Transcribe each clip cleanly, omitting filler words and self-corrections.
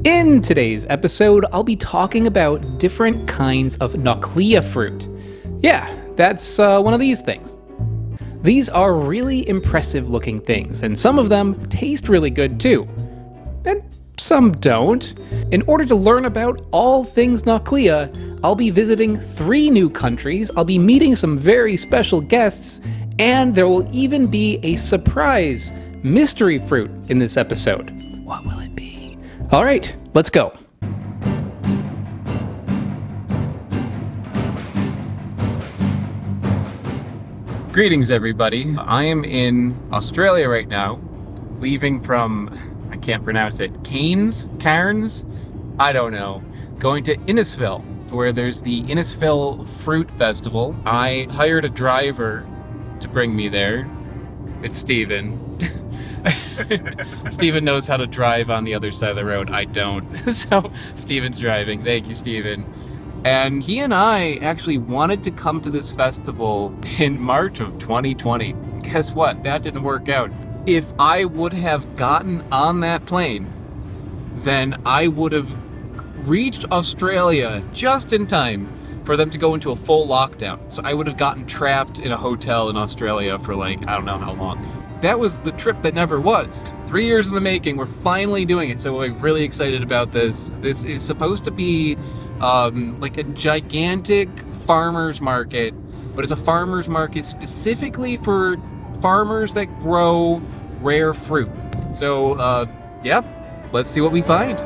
In today's episode, I'll be talking about different kinds of Nauclea fruit. Yeah, that's one of these things. These are really impressive looking things, and some of them taste really good too. And some don't. In order to learn about all things Nauclea, I'll be visiting 3 new countries, I'll be meeting some very special guests, and there will even be a surprise mystery fruit in this episode. What will it be? All right, let's go. Greetings, everybody. I am in Australia right now, leaving from, I can't pronounce it, Cairns? I don't know. Going to Innisfil, where there's the Innisfil Fruit Festival. I hired a driver to bring me there. It's Steven. Steven knows how to drive on the other side of the road. I don't. So Steven's driving. Thank you, Steven. And he and I actually wanted to come to this festival in March of 2020. Guess what? That didn't work out. If I would have gotten on that plane, then I would have reached Australia just in time for them to go into a full lockdown. So I would have gotten trapped in a hotel in Australia for like, I don't know how long. That was the trip that never was. 3 years in the making, we're finally doing it. So we're really excited about this. This is supposed to be like a gigantic farmer's market, but it's a farmer's market specifically for farmers that grow rare fruit. So, yeah, let's see what we find.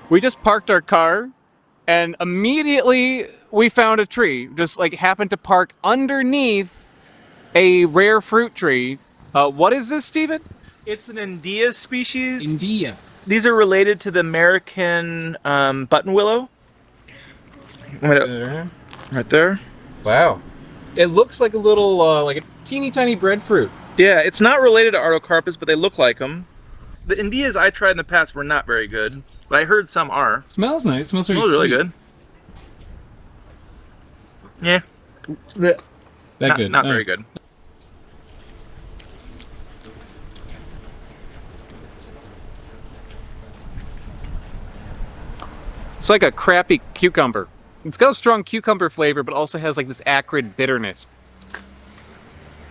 We just parked our car and immediately we found a tree. Just like happened to park underneath a rare fruit tree. What is this, Steven? It's an Ndea species. Ndea. These are related to the American button willow. Right there. Wow. It looks like a little, like a teeny tiny breadfruit. Yeah, it's not related to Artocarpus, but they look like them. The Ndeas I tried in the past were not very good, but I heard some are. Smells nice. Smells very really sweet. good. Yeah. Good. Not very good. It's like a crappy cucumber. It's got a strong cucumber flavor, but also has like this acrid bitterness.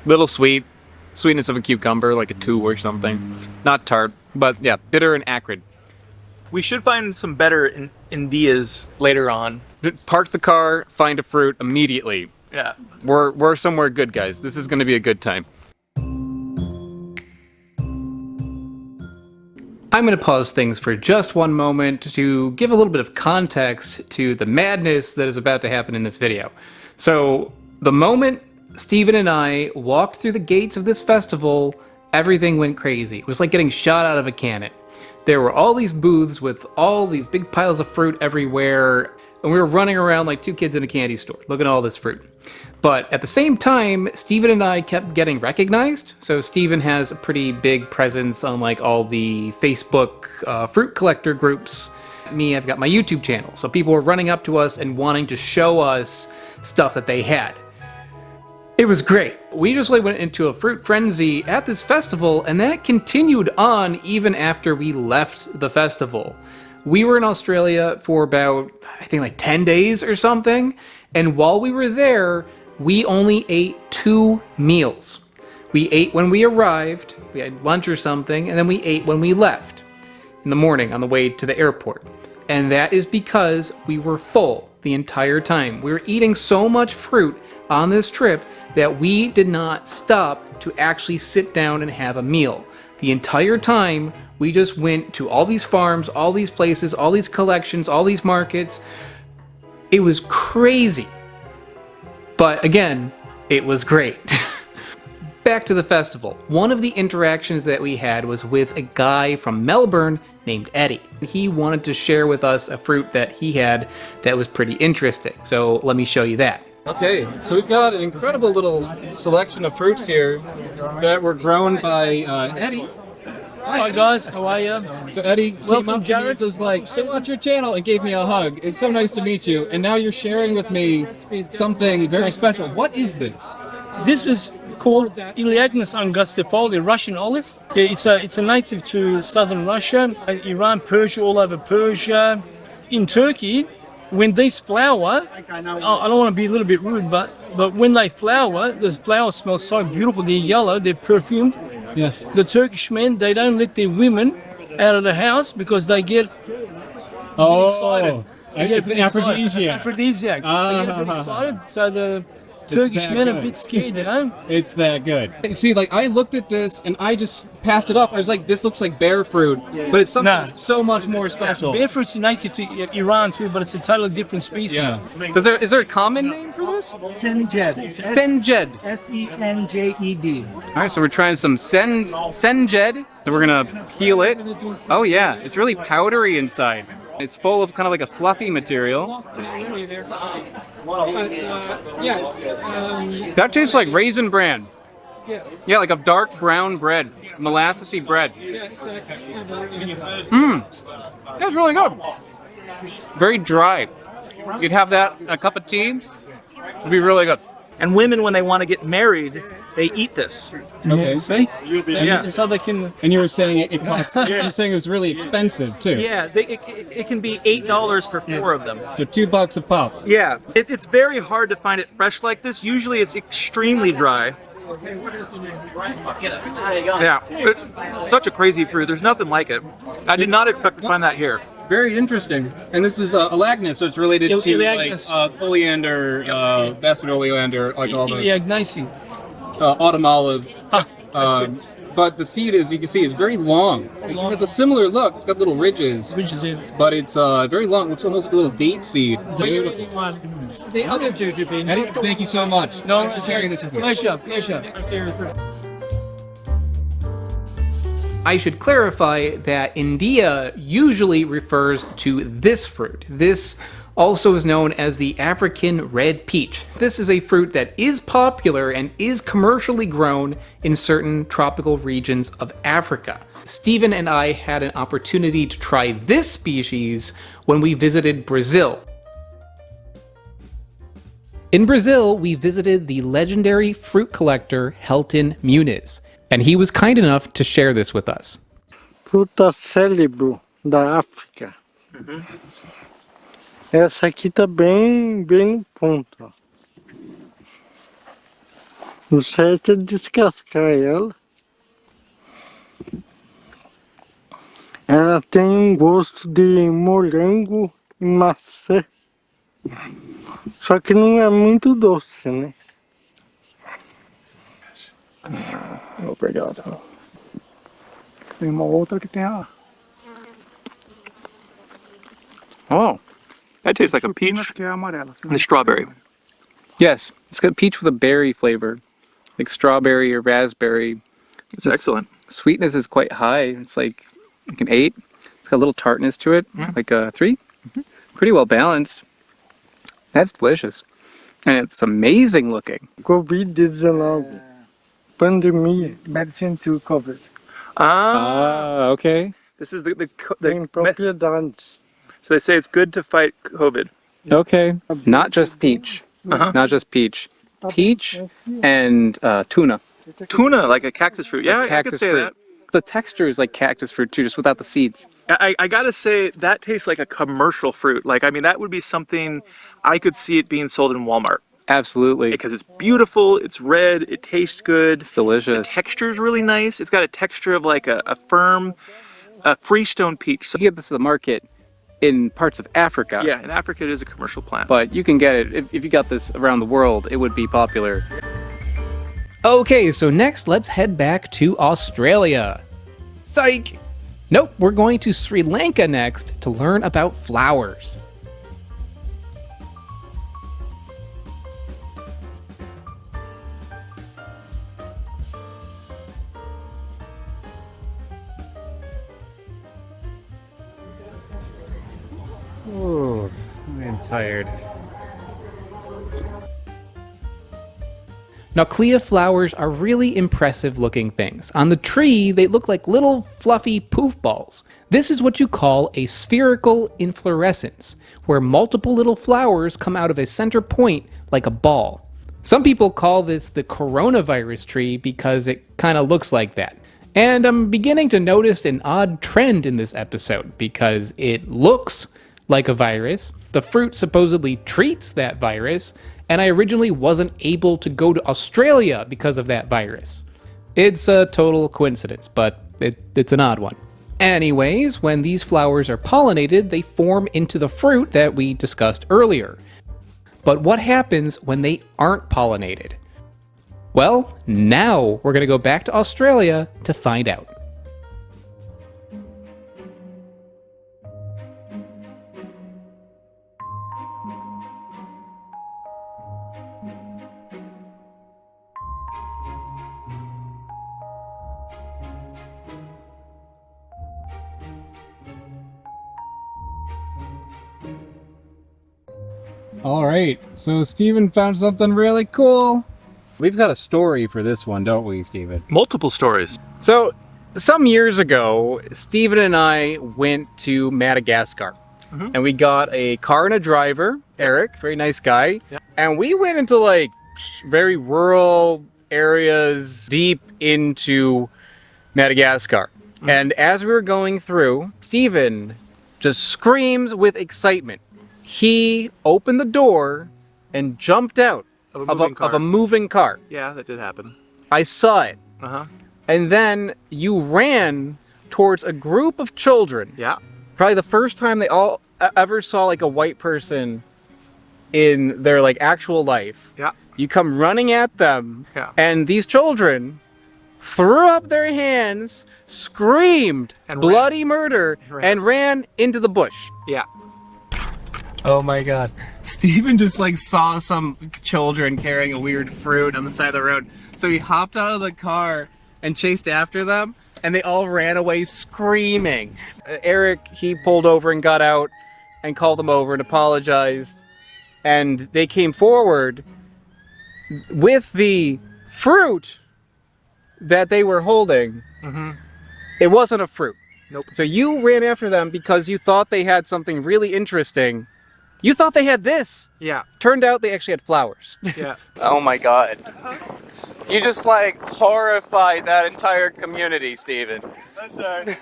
Little sweet. Sweetness of a cucumber, like a 2 or something. Not tart, but yeah, bitter and acrid. We should find some better Ndeas later on. Park the car, find a fruit immediately. Yeah. We're somewhere good, guys. This is going to be a good time. I'm going to pause things for just one moment to give a little bit of context to the madness that is about to happen in this video. So, the moment Steven and I walked through the gates of this festival, everything went crazy. It was like getting shot out of a cannon. There were all these booths with all these big piles of fruit everywhere, and we were running around like 2 kids in a candy store, looking at all this fruit. But at the same time, Steven and I kept getting recognized. So Steven has a pretty big presence on like all the Facebook fruit collector groups. Me, I've got my YouTube channel. So people were running up to us and wanting to show us stuff that they had. It was great. We just like went into a fruit frenzy at this festival, and that continued on even after we left the festival. We were in Australia for about, I think like 10 days or something, and while we were there, we only ate 2 meals. We ate when we arrived, we had lunch or something, and then we ate when we left in the morning on the way to the airport. And that is because we were full the entire time. We were eating so much fruit on this trip that we did not stop to actually sit down and have a meal. The entire time, we just went to all these farms, all these places, all these collections, all these markets. It was crazy. But again, it was great. Back to the festival. One of the interactions that we had was with a guy from Melbourne named Eddie. He wanted to share with us a fruit that he had that was pretty interesting. So let me show you that. Okay, so we've got an incredible little selection of fruits here that were grown by Eddie. Hi guys, how are you? So Eddie came up to me Jared. and was like, "I watch your channel," and gave me a hug. It's so nice to meet you. And now you're sharing with me something very special. What is this? This is called Iliagnus angustifolia, Russian olive. Yeah, it's a native to southern Russia, Iran, Persia, all over Persia. In Turkey, when these flower, I don't want to be a little bit rude, but when they flower, the flowers smell so beautiful. They're yellow, they're perfumed. Yes. The Turkish men, they don't let their women out of the house because they get excited. It's an aphrodisiac. Aphrodisiac. They get a bit excited, so the Turkish men are a bit scared, you know? It's that good. See, like, I looked at this and I just passed it off. I was like, this looks like bear fruit, but it's something so much more special. Bear fruit's native to Iran too, but it's a totally different species. Yeah. Is there a common name for this? Senjed. Senjed. Senjed. All right, so we're trying some senjed. So we're gonna peel it. Oh yeah, it's really powdery inside. It's full of kind of like a fluffy material. That tastes like raisin bran. Yeah, like a dark brown bread, molassesy bread. That's really good. Very dry. You'd have that in a cup of tea. It'd be really good. And women, when they want to get married, they eat this. Okay. See? Yeah. So they can. And you were saying it costs. You're saying it was really expensive too. Yeah, it can be $8 for 4 of them. So $2 a pop. Yeah, it's very hard to find it fresh like this. Usually it's extremely dry. Yeah, it's such a crazy fruit. There's nothing like it. I did not expect to find that here. Very interesting. And this is Elagnus, so it's related to like Elagnus. oleander, Vaspid oleander, like all those. Iliagnus. Autumn olive. But the seed, as you can see, is very long. It has a similar look. It's got little ridges, but it's very long. It looks almost like a little date seed. Beautiful. The other two to be. Eddie, thank you so much. No, thanks for sharing this with me. Pleasure. I should clarify that Ndea usually refers to this fruit. This also is known as the African red peach. This is a fruit that is popular and is commercially grown in certain tropical regions of Africa. Stephen and I had an opportunity to try this species when we visited Brazil. In Brazil, we visited the legendary fruit collector Helton Muniz, and he was kind enough to share this with us. Fruta cérebro da África. Essa aqui tá bem no ponto. Ó. O certo é descascar ela. Ela tem gosto de morango e maçã. Só que não é muito doce, né? Obrigado. Tem uma outra que tem a... Oh, that tastes like a peach que é amarela. and a strawberry. Yes, it's got peach with a berry flavor, like strawberry or raspberry. It's excellent. Sweetness is quite high. It's like an 8. It's got a little tartness to it, like a 3. Pretty well balanced. That's delicious. And it's amazing looking. Covid-19. Pandemia. Medicine to COVID. Okay. This is the Tem propriedades. so they say it's good to fight COVID. Okay. Not just peach. Not just peach. Peach and tuna. Tuna, like a cactus fruit. Yeah, I could say fruit. The texture is like cactus fruit too, just without the seeds. that. I gotta say, that tastes like a commercial fruit. Like, I mean, that would be something I could see it being sold in Walmart. Absolutely. Because it's beautiful, it's red, it tastes good. It's delicious. The texture is really nice. It's got a texture of like a firm, freestone peach. So, You get this at the market in parts of Africa. yeah, in Africa it is a commercial plant. But you can get it, if you got this around the world, it would be popular. Okay, so next let's head back to Australia. Psych! Nope, we're going to Sri Lanka next to learn about flowers. Oh, I'm tired. Nauclea flowers are really impressive looking things. On the tree, they look like little fluffy poof balls. This is what you call a spherical inflorescence, where multiple little flowers come out of a center point like a ball. Some people call this the coronavirus tree because it kind of looks like that. And I'm beginning to notice an odd trend in this episode because it looks like a virus, the fruit supposedly treats that virus, and I originally wasn't able to go to Australia because of that virus. It's a total coincidence, but it's an odd one. Anyways, when these flowers are pollinated, they form into the fruit that we discussed earlier. But what happens when they aren't pollinated? Well, now we're going to go back to Australia to find out. All right, so Steven found something really cool. We've got a story for this one, don't we, Steven? Multiple stories. So, some years ago, Steven and I went to Madagascar. And we got a car and a driver, Eric, very nice guy. And we went into like very rural areas deep into Madagascar. And as we were going through, Steven just screams with excitement. He opened the door and jumped out of a moving car. Yeah, that did happen. I saw it. And then you ran towards a group of children. Yeah. Probably the first time they all ever saw like a white person in their like actual life. Yeah. You come running at them. Yeah. And these children threw up their hands, screamed And bloody murder, and ran into the bush. Yeah. Oh my god. Steven just like saw some children carrying a weird fruit on the side of the road. So he hopped out of the car and chased after them, and they all ran away screaming. Eric, he pulled over and got out and called them over and apologized. And they came forward with the fruit that they were holding. It wasn't a fruit. Nope. So you ran after them because you thought they had something really interesting. You thought they had this. Yeah. Turned out they actually had flowers. Yeah. Oh my god. You just like horrified that entire community, Steven. I'm sorry.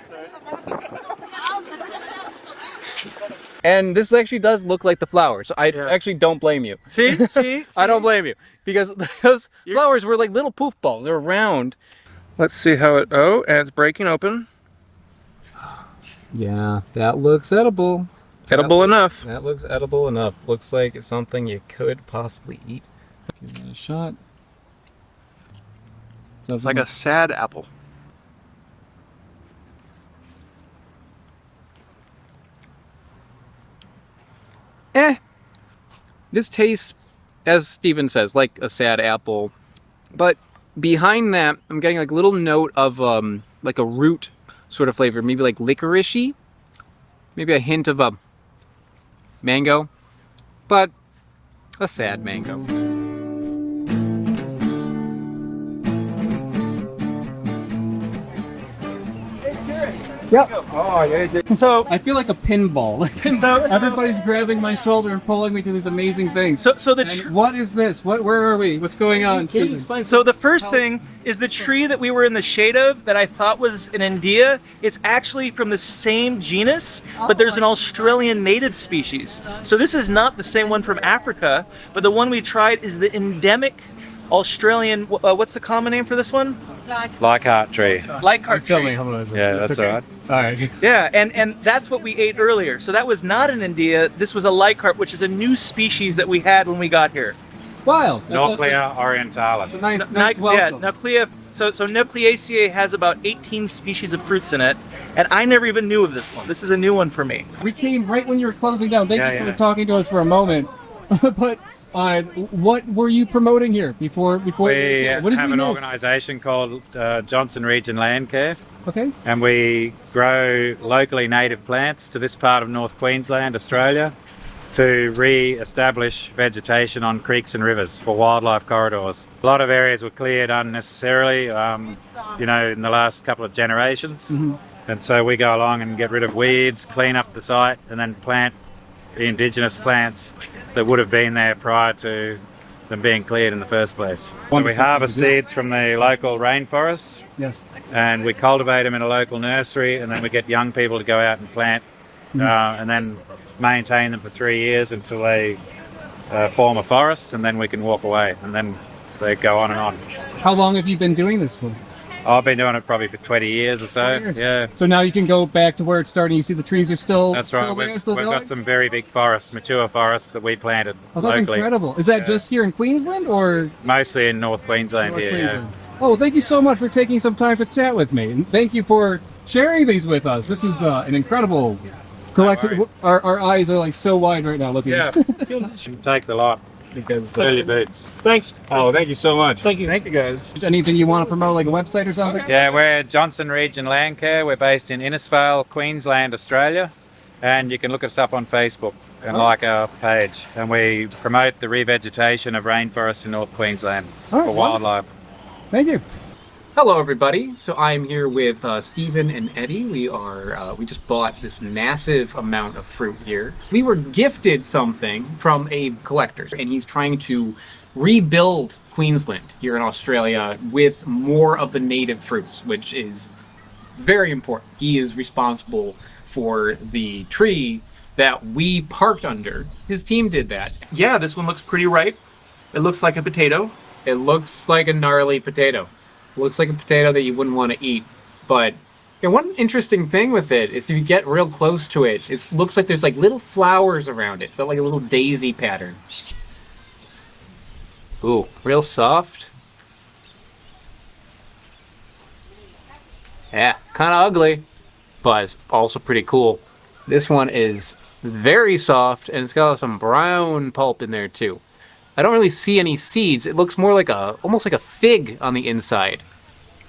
And this actually does look like the flowers. I actually don't blame you. See? I don't blame you. Because those flowers were like little poof balls. They were round. Let's see how it... Oh, and it's breaking open. Yeah, that looks edible. Edible enough. That looks edible enough. Looks like it's something you could possibly eat. Give it a shot. It's like a sad apple. This tastes, as Steven says, like a sad apple. But behind that, I'm getting like a little note of like a root sort of flavor. Maybe like licorice-y. Maybe a hint of a mango. But a sad mango. So I feel like a pinball. Everybody's grabbing my shoulder and pulling me to these amazing things. What is this? Where are we? What's going on? So the first thing is the tree that we were in the shade of that I thought was an Ndea. It's actually from the same genus, but there's an Australian native species. So this is not the same one from Africa, but the one we tried is the endemic Australian, what's the common name for this one? Leichhardt Tree. Leichhardt Tree. Yeah, that's all right. All right. Yeah, and that's what we ate earlier. So that was not an Ndea. This was a Leichhardt, which is a new species that we had when we got here. Wow. Nauclea orientalis. It's a nice welcome. Yeah, Nauclea. So Naucleaceae has about 18 species of fruits in it, and I never even knew of this one. This is a new one for me. We came right when you were closing down. Thank you for talking to us for a moment. But what were you promoting here before? We what did have we an miss? organisation called Johnson Region Land Care, Okay. and we grow locally native plants to this part of North Queensland, Australia, to re-establish vegetation on creeks and rivers for wildlife corridors. A lot of areas were cleared unnecessarily, in the last couple of generations. And so we go along and get rid of weeds, clean up the site, and then plant the indigenous plants that would have been there prior to them being cleared in the first place. So we harvest seeds from the local rainforests. Yes. And we cultivate them in a local nursery, and then we get young people to go out and plant and then maintain them for 3 years until they form a forest, and then we can walk away, and then they go on and on. How long have you been doing this for? I've been doing it probably for 20 years or so. Yeah. So now you can go back to where it started. You see the trees are still That's right. We've got some very big forests, mature forests that we planted Oh, that's locally. incredible. Is that just here in Queensland or? Mostly in North Queensland North here. Queensland? Oh, well, thank you so much for taking some time to chat with me. And thank you for sharing these with us. This is an incredible collection. worries. Our eyes are like so wide right now looking Yeah. at this. Take the lot. Because Early boots. Thanks. oh, thank you so much. Thank you. Thank you guys. Anything you want to promote, like a website or something? Yeah, we're Johnson Region Lanka. We're based in Innisfail, Queensland, Australia. And you can look us up on Facebook and like our page. And we promote the revegetation of rainforests in North Queensland All right, for wildlife. Thank you. Hello, everybody. So I'm here with Stephen and Eddie. We just bought this massive amount of fruit here. We were gifted something from a collector, and he's trying to rebuild Queensland here in Australia with more of the native fruits, which is very important. He is responsible for the tree that we parked under. His team did that. Yeah, this one looks pretty ripe. It looks like a potato. It looks like a gnarly potato. Looks like a potato that you wouldn't want to eat. But one interesting thing with it is if you get real close to it, it looks like there's like little flowers around it, but like a little daisy pattern. Ooh, real soft. Yeah, kind of ugly, but it's also pretty cool. This one is very soft, and it's got some brown pulp in there too. I don't really see any seeds. It looks more like almost like a fig on the inside.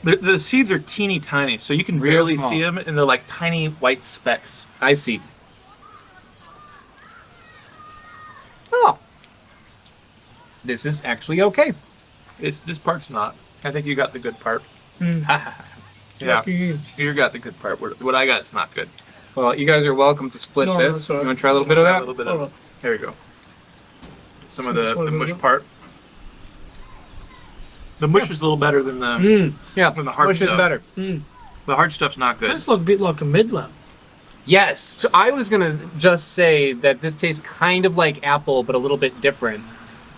The seeds are teeny tiny, so you can Real barely small. see them, and they're like tiny white specks. I see. Oh. This is actually okay. This part's not. I think you got the good part. Yeah. You got the good part. What I got is not good. Well, you guys are welcome to split No, this. it's all right. You want to try a little bit of A that? little bit Hold of on. Here we go. Some of So which one the do we mush do? part. The mush is a little better than the Yeah, When the hard mush is stuff. better. the hard stuff's not good. Tastes like a bit like a medlar. Yes. So I was going to just say that this tastes kind of like apple, but a little bit different.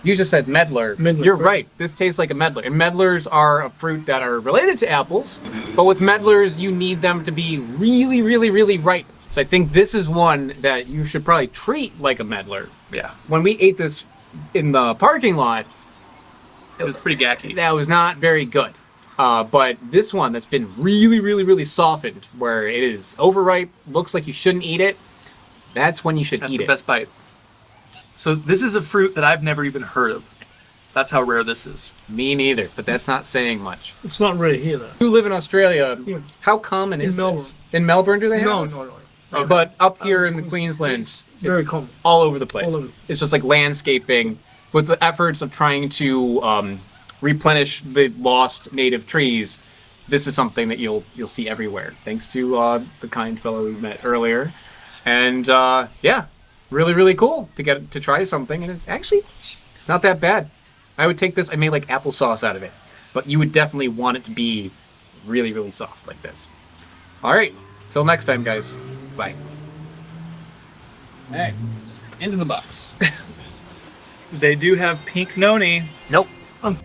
You just said medlar. Medlar, You're right. right. This tastes like a medlar. And medlars are a fruit that are related to apples, but with medlars, you need them to be really, really, really ripe. So I think this is one that you should probably treat like a medlar. Yeah, When we ate this in the parking lot, it was pretty gacky. that was not very good. But this one that's been really, really, really softened, where it is overripe, looks like you shouldn't eat it, that's when you should That's eat the it. best bite. So this is a fruit that I've never even heard of. That's how rare this is. Me neither, but that's not saying much. It's not really here though. You live in Australia. Yeah. How common is Melbourne. this? In Melbourne, do they have No, this? no. Okay. But up here in the Queensland, It's very common. all over the place. All over. It's just like landscaping with the efforts of trying to replenish the lost native trees. This is something that you'll see everywhere, thanks to the kind fellow we met earlier. And yeah, really, really cool to get to try something, and it's not that bad. I would take this. I made like applesauce out of it, but you would definitely want it to be really, really soft like this. All right, till next time, guys. Bye. Hey, into the box. They do have pink noni. Nope.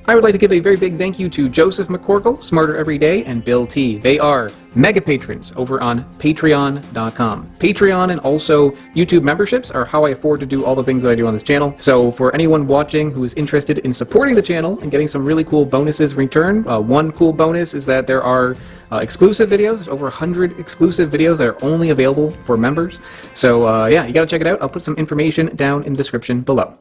I would like to give a very big thank you to Joseph McCorkle, Smarter Every Day, and Bill T. They are mega patrons over on patreon.com. Patreon and also YouTube memberships are how I afford to do all the things that I do on this channel. So for anyone watching who is interested in supporting the channel and getting some really cool bonuses in return, one cool bonus is that there are exclusive videos. There's over 100 exclusive videos that are only available for members. So yeah, you gotta check it out. I'll put some information down in the description below.